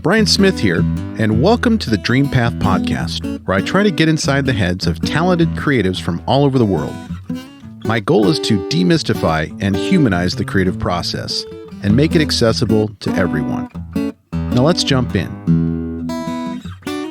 Brian Smith here, and welcome to the Dream Path Podcast, where I try to get inside the heads of talented creatives from all over the world. My goal is to demystify and humanize the creative process and make it accessible to everyone. Now let's jump in.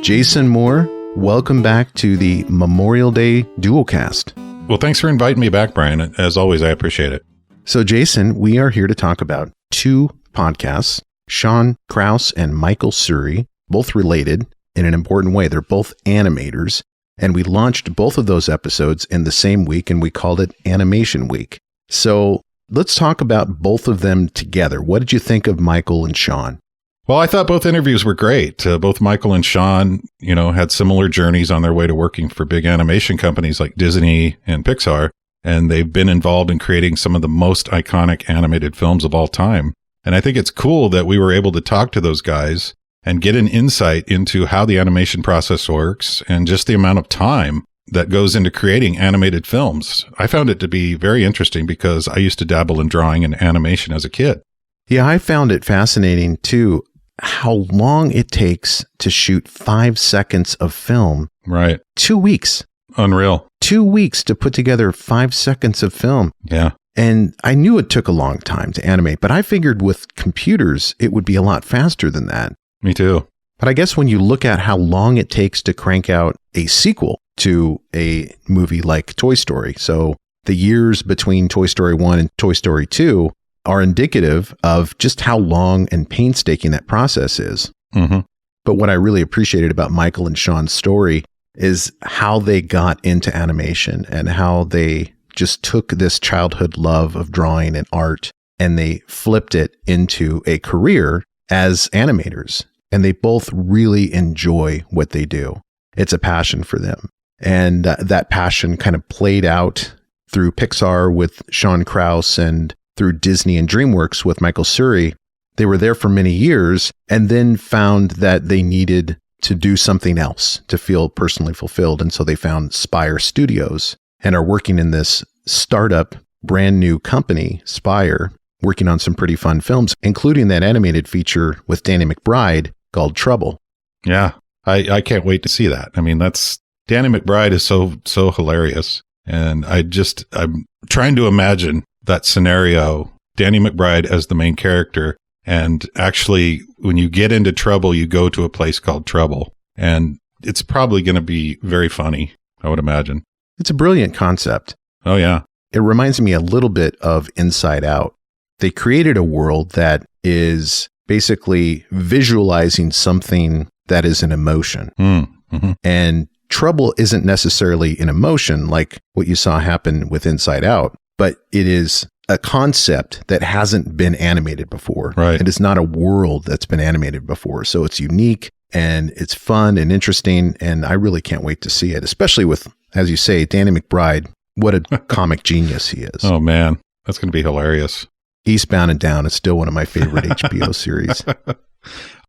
Jason Moore, welcome back to the Memorial Day Dualcast. Well, thanks for inviting me back, Brian. As always, I appreciate it. So Jason, we are here to talk about two podcasts, Shawn Krause and Michael Surrey, both related in an important way. They're both animators, and we launched both of those episodes in the same week, and we called it Animation Week. So let's talk about both of them together. What did you think of Michael and Shawn? Well, I thought both interviews were great. Both Michael and Shawn, had similar journeys on their way to working for big animation companies like Disney and Pixar, and they've been involved in creating some of the most iconic animated films of all time. And I think it's cool that we were able to talk to those guys and get an insight into how the animation process works and just the amount of time that goes into creating animated films. I found it to be very interesting because I used to dabble in drawing and animation as a kid. Yeah, I found it fascinating too, how long it takes to shoot 5 seconds of film. Right. 2 weeks. Unreal. 2 weeks to put together 5 seconds of film. Yeah. And I knew it took a long time to animate, but I figured with computers, it would be a lot faster than that. Me too. But I guess when you look at how long it takes to crank out a sequel to a movie like Toy Story, so the years between Toy Story 1 and Toy Story 2 are indicative of just how long and painstaking that process is. Mm-hmm. But what I really appreciated about Michael and Shawn's story is how they got into animation and how they just took this childhood love of drawing and art and they flipped it into a career as animators. And they both really enjoy what they do. It's a passion for them. And that passion kind of played out through Pixar with Shawn Krause and through Disney and Dreamworks with Michael Surrey. They were there for many years and then found that they needed to do something else to feel personally fulfilled. And so they found Spire Studios and are working in this startup, brand new company, Spire, working on some pretty fun films, including that animated feature with Danny McBride called Trouble. Yeah, I can't wait to see that. I mean, Danny McBride is so hilarious. And I'm trying to imagine that scenario, Danny McBride as the main character. And actually, when you get into trouble, you go to a place called Trouble. And it's probably going to be very funny, I would imagine. It's a brilliant concept. Oh, yeah. It reminds me a little bit of Inside Out. They created a world that is basically visualizing something that is an emotion. Mm-hmm. And trouble isn't necessarily an emotion like what you saw happen with Inside Out, but it is a concept that hasn't been animated before. Right. It is not a world that's been animated before. So it's unique and it's fun and interesting. And I really can't wait to see it, especially with, as you say, Danny McBride. What a comic genius he is. Oh, man. That's going to be hilarious. Eastbound and Down is still one of my favorite HBO series.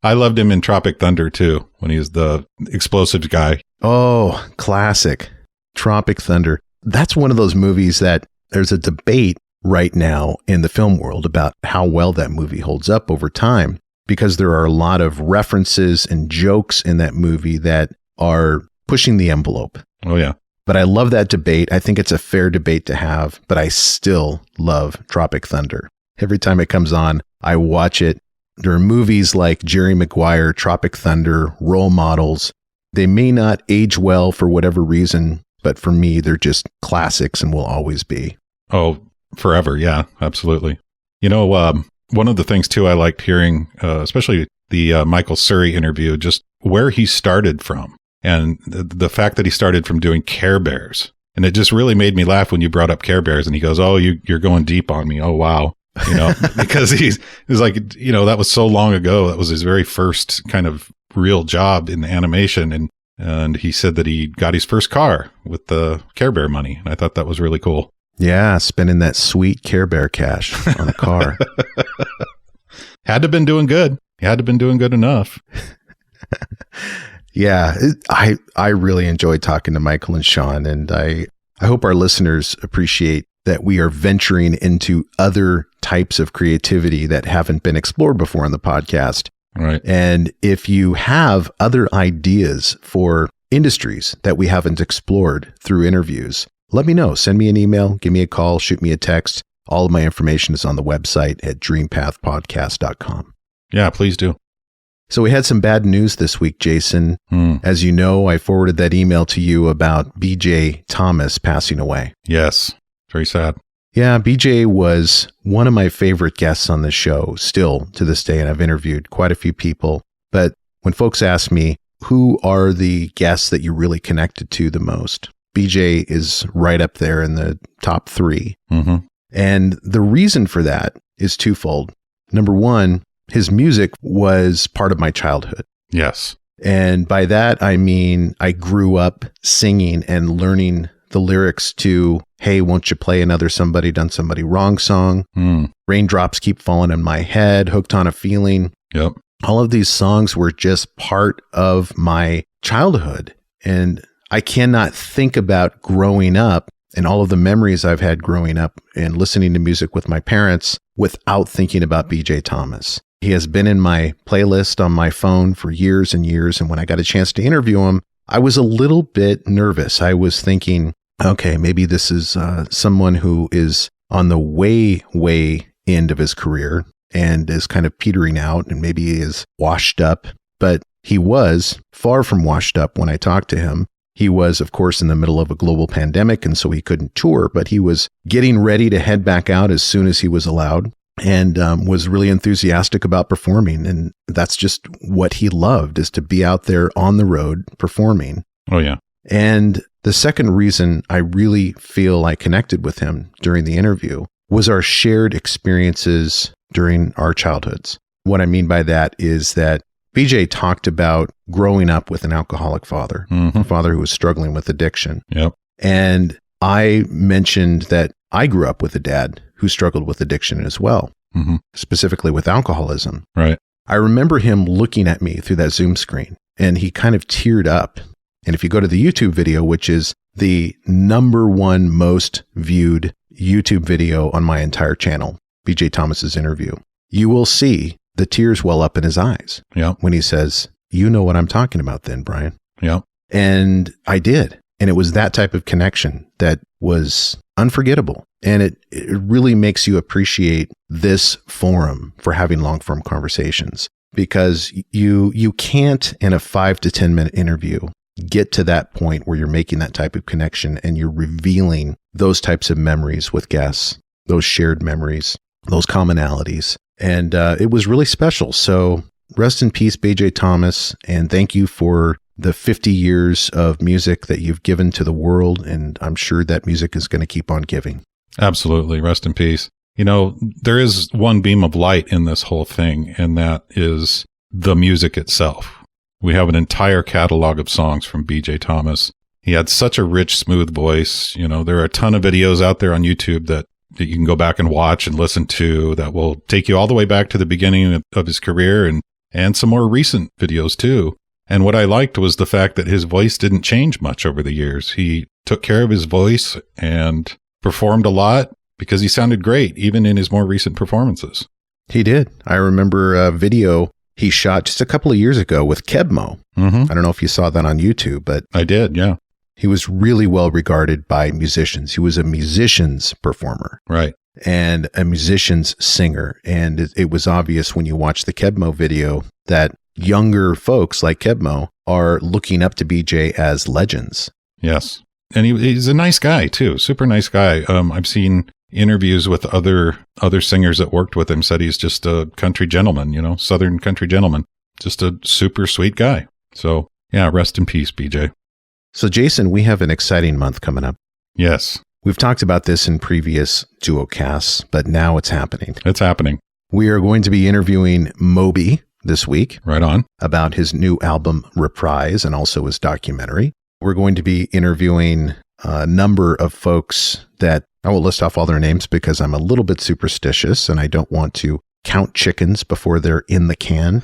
I loved him in Tropic Thunder, too, when he was the explosives guy. Oh, classic. Tropic Thunder. That's one of those movies that there's a debate right now in the film world about how well that movie holds up over time, because there are a lot of references and jokes in that movie that are pushing the envelope. Oh, yeah. But I love that debate. I think it's a fair debate to have, but I still love Tropic Thunder. Every time it comes on, I watch it. There are movies like Jerry Maguire, Tropic Thunder, Role Models. They may not age well for whatever reason, but for me, they're just classics and will always be. Oh, forever. Yeah, absolutely. One of the things, too, I liked hearing, especially the Michael Surrey interview, just where he started from. And the fact that he started from doing Care Bears. And it just really made me laugh when you brought up Care Bears. And he goes, oh, you're going deep on me. Oh, wow. Because he's like, that was so long ago. That was his very first kind of real job in animation. And he said that he got his first car with the Care Bear money. And I thought that was really cool. Yeah, spending that sweet Care Bear cash on a car. Had to have been doing good. He had to have been doing good enough. Yeah, I really enjoyed talking to Michael and Shawn, and I hope our listeners appreciate that we are venturing into other types of creativity that haven't been explored before on the podcast. Right. And if you have other ideas for industries that we haven't explored through interviews, let me know. Send me an email, give me a call, shoot me a text. All of my information is on the website at dreampathpodcast.com. Yeah, please do. So we had some bad news this week, Jason. As you know, I forwarded that email to you about BJ Thomas passing away. Yes. Very sad. Yeah, BJ was one of my favorite guests on the show still to this day, and I've interviewed quite a few people. But when folks ask me, who are the guests that you really connected to the most? BJ is right up there in the top 3. And the reason for that is twofold. Number one, his music was part of my childhood. Yes. And by that, I mean, I grew up singing and learning the lyrics to, hey, won't you play another Somebody Done Somebody Wrong song? Raindrops Keep Falling in My Head, Hooked on a Feeling. Yep. All of these songs were just part of my childhood. And I cannot think about growing up and all of the memories I've had growing up and listening to music with my parents without thinking about BJ Thomas. He has been in my playlist on my phone for years and years. And when I got a chance to interview him, I was a little bit nervous. I was thinking, okay, maybe this is someone who is on the way end of his career and is kind of petering out and maybe he is washed up. But he was far from washed up when I talked to him. He was, of course, in the middle of a global pandemic, and so he couldn't tour, but he was getting ready to head back out as soon as he was allowed and was really enthusiastic about performing. And that's just what he loved, is to be out there on the road performing. Oh, yeah. And the second reason I really feel I connected with him during the interview was our shared experiences during our childhoods. What I mean by that is that BJ talked about growing up with an alcoholic father, a father who was struggling with addiction. Yep. And I mentioned that I grew up with a dad who struggled with addiction as well, specifically with alcoholism. Right. I remember him looking at me through that Zoom screen and he kind of teared up. And if you go to the YouTube video, which is the #1 most viewed YouTube video on my entire channel, BJ Thomas's interview, you will see the tears well up in his eyes when he says, you know what I'm talking about then, Bryan. Yeah. And I did. And it was that type of connection that was unforgettable. And it really makes you appreciate this forum for having long-form conversations, because you can't, in a 5 to 10 minute interview, get to that point where you're making that type of connection and you're revealing those types of memories with guests, those shared memories, those commonalities. And it was really special. So rest in peace, BJ Thomas. And thank you for the 50 years of music that you've given to the world. And I'm sure that music is going to keep on giving. Absolutely. Rest in peace. You know, there is one beam of light in this whole thing, and that is the music itself. We have an entire catalog of songs from BJ Thomas. He had such a rich, smooth voice. You know, there are a ton of videos out there on YouTube that you can go back and watch and listen to that will take you all the way back to the beginning of his career and some more recent videos too. And what I liked was the fact that his voice didn't change much over the years. He took care of his voice and performed a lot because he sounded great, even in his more recent performances. He did. I remember a video he shot just a couple of years ago with Kebmo. I don't know if you saw that on YouTube, but I did, yeah. He was really well regarded by musicians. He was a musician's performer. Right. And a musician's singer. And it was obvious when you watch the Kebmo video that younger folks like Kebmo are looking up to BJ as legends. Yes. And he's a nice guy too. Super nice guy. I've seen interviews with other singers that worked with him, said he's just a country gentleman, you know, Southern country gentleman. Just a super sweet guy. So yeah, rest in peace, BJ. So Jason, we have an exciting month coming up. Yes. We've talked about this in previous duocasts, but now it's happening. It's happening. We are going to be interviewing Moby this week. Right on. About his new album, Reprise, and also his documentary. We're going to be interviewing a number of folks that I will list off all their names because I'm a little bit superstitious and I don't want to count chickens before they're in the can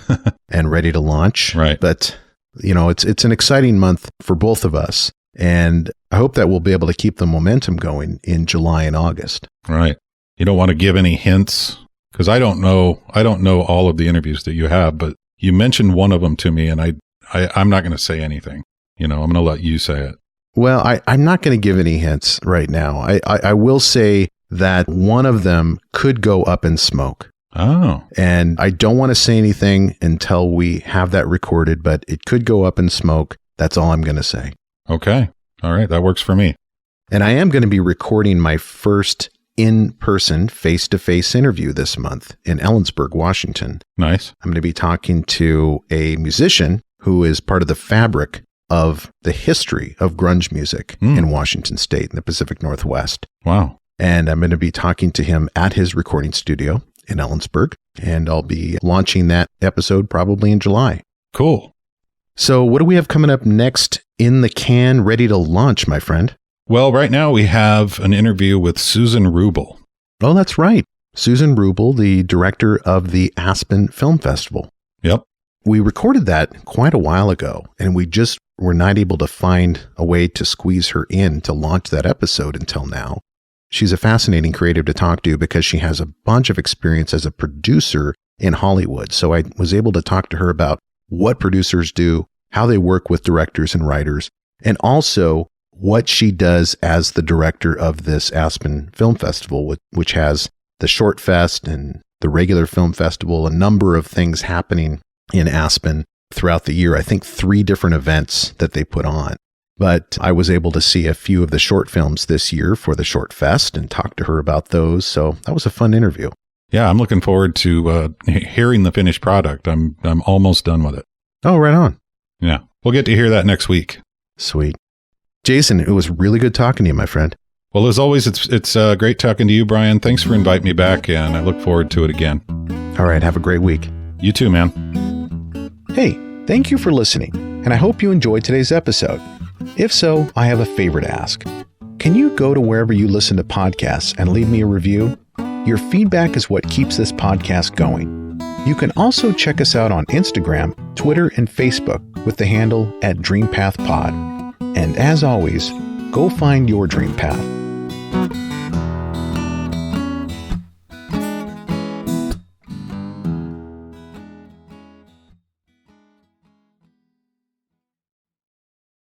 and ready to launch. Right. But, you know, it's an exciting month for both of us. And I hope that we'll be able to keep the momentum going in July and August. Right. You don't want to give any hints because I don't know all of the interviews that you have, but You mentioned one of them to me, and I'm not going to say anything. I'm going to let you say it. Well, I'm not going to give any hints right now. I will say that one of them could go up in smoke. Oh. And I don't want to say anything until we have that recorded, but it could go up in smoke. That's all I'm going to say. Okay. All right. That works for me. And I am going to be recording my first in-person, face-to-face interview this month in Ellensburg, Washington. Nice. I'm going to be talking to a musician who is part of the fabric of the history of grunge music in Washington State in the Pacific Northwest. Wow. And I'm going to be talking to him at his recording studio in Ellensburg, and I'll be launching that episode probably in July. Cool. So what do we have coming up next in the can, ready to launch, my friend? Well, right now we have an interview with Susan Wrubel. Oh, that's right. Susan Wrubel, the director of the Aspen Film Festival. Yep. We recorded that quite a while ago, and we just were not able to find a way to squeeze her in to launch that episode until now. She's a fascinating creative to talk to because she has a bunch of experience as a producer in Hollywood. So I was able to talk to her about what producers do, how they work with directors and writers, and also what she does as the director of this Aspen Film Festival, which has the Short Fest and the regular film festival, a number of things happening in Aspen throughout the year. I think 3 different events that they put on. But I was able to see a few of the short films this year for the Short Fest and talk to her about those. So that was a fun interview. Yeah, I'm looking forward to hearing the finished product. I'm almost done with it. Oh, right on. Yeah, we'll get to hear that next week. Sweet. Jason, it was really good talking to you, my friend. Well, as always, it's great talking to you, Brian. Thanks for inviting me back, and I look forward to it again. All right, have a great week. You too, man. Hey, thank you for listening, and I hope you enjoyed today's episode. If so, I have a favor to ask. Can you go to wherever you listen to podcasts and leave me a review? Your feedback is what keeps this podcast going. You can also check us out on Instagram, Twitter, and Facebook with the handle @DreamPathPod. And as always, go find your dream path.